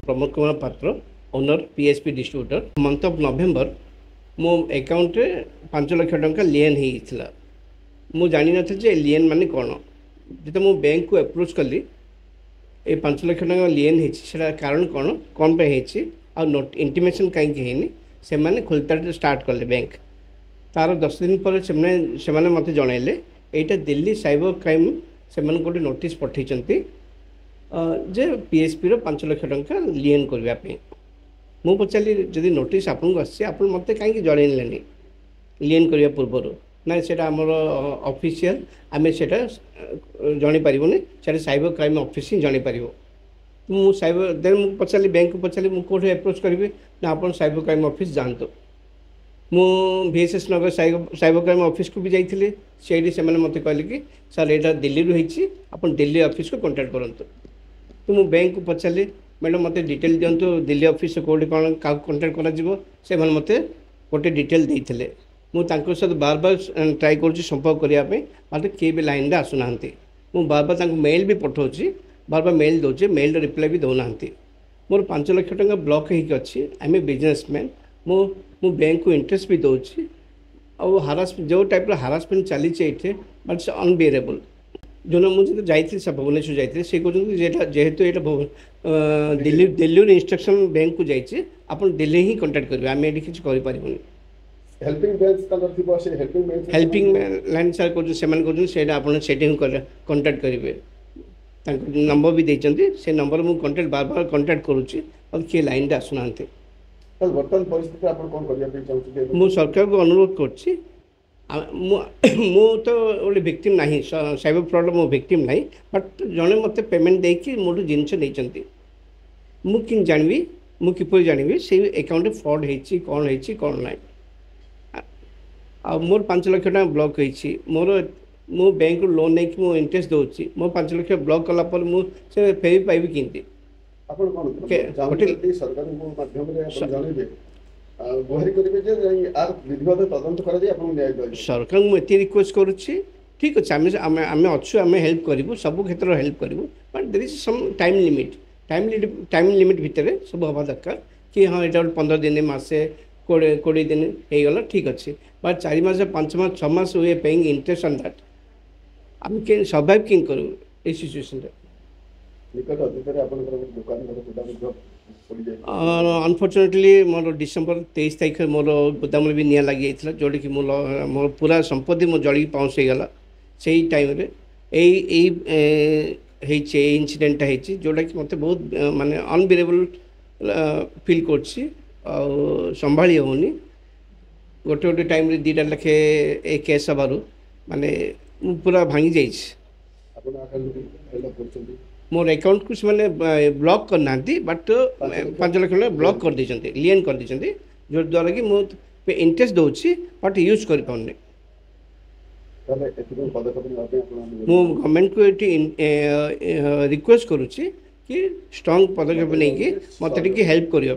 Pramod Kumar Patra owner PSP distributor month of November मो account रे 5 लाख टंका लियन होता मु जानी नी लियन माने कौन जो मु बैंक को अप्रोच कली ये 5 लाख टंका लियन होता कारण कौन कौन पे नोट इंटीमेशन कहीं से मैंने खोलता स्टार्ट कले बैंक तार 10 दिन पर से मत जनइले यहाँ दिल्ली साइबर क्राइम से गोटे नोटिस पठे जे पीएसपी रो 5 लाख टंका लियन करने मु पचारि जदि नोटिस आपको आप मत कहीं जनइले लियन करने पूर्व ना से ऑफिशियल आम से जापारूनी से साइबर क्राइम ऑफिस ही जापर मु साइबर देन मुझे पचारि बैंक को पचारि मुझे अप्रोच करी ना आप साइबर क्राइम ऑफिस जातु मु VSS नगर साइबर क्राइम ऑफिस को भी जाइए से मत कहले कि सर यहाँ दिल्ली रही आप दिल्ली ऑफिस को कांटेक्ट करूँ तो मु बैंक को पचारि मैडम मत डिटेल दिंतु दिल्ली ऑफिस कौटे कौन क्या कंटाक्ट कर मत गोटे डिटेल देते मुझे सहित बार बार ट्राए कर संपर्क करने मत किए भी लाइन में आसुना मुझे बार बार मेल भी पठाऊँगी बार बार मेल दूचे मेल रिप्लाई भी दौना मोर 5 लाख टंका ब्लॉक होगी आई एम ए बिजनेसमैन मु बैंक को इंटरेस्ट भी दूसरी और हारास जो टाइप हारासमेंट चली बट इट्स अनबियरेबल जो मुझे जाइए सब भुवनेश्वर जाइए से कहते जेहेतु यहाँ दिल्ली दिल्ली इंस्ट्रक्शन बैंक को जाइए आप दिल्ली ही कांटेक्ट करेंगे आम ये किसी करें हेल्पिंग लाइन सर कहते कांटेक्ट करेंगे नंबर भी देते से नंबर मुझे कांटेक्ट बार बार कांटेक्ट करुच्ची और किए लाइन में आसुना बर्तमान परिस्थिति आप कौन करने मु सरकार को अनुरोध कर तो गोटे विक्टिम ना साइबर फ्रॉड मो विक्टिम ना बट जड़े मत पेमेंट देकी मोटू जिनस नहीं मुझे जानवी मुझे जानवी से अकाउंट फ्रॉड होती कौन होती कौन ना आ मोर 5 लाख टका ब्लॉक होती मोर मो बैंक लोन नहीं मो इंटरेस्ट दूसरी मो 5 लाख ब्लॉक कलापर मुझे फेरी पाइबी किंती सरकार मुझे रिक्वेस्ट करुच्ची ठीक अच्छे आम अच्छु आम हेल्प करूँ सब क्षेत्र हेल्प करूँ but there is some time limit भितर सब हवा दरकार कि हाँ यहाँ 15 दिन मसे 20 दिन हो गला ठीक अच्छे but 4 mass 5 mass 6 mass way paying interest on that आम के सर्वाइव कि करूँ ये सिचुएशन अनफॉर्चुनेटली मोर डिसेम्बर 23 तारीख मोर गोदाम भी निआ लगी जाता जोटा कि मोर पूरा संपत्ति मो जल पाउंस हो गला से टाइम इनसीडेंटा होती जोटा कि मत बहुत माने अनबियरेबल फील कर संभाली होनी गोटे गोटे टाइम 2 लाख ए केस हबार माने पूरा भांगी जाइए मोर अकाउंट को मैंने ब्लॉक करना बट 5 लाख ब्लॉक कर देते लियन कर देते जो द्वारा कि मुझे इंटरेस्ट दूसरी बट यूज कर पाने गवर्नमेंट को ये रिक्वेस्ट करुच्ची कि स्ट्रॉन्ग पदक्षेप नहीं कि मत हेल्प करने।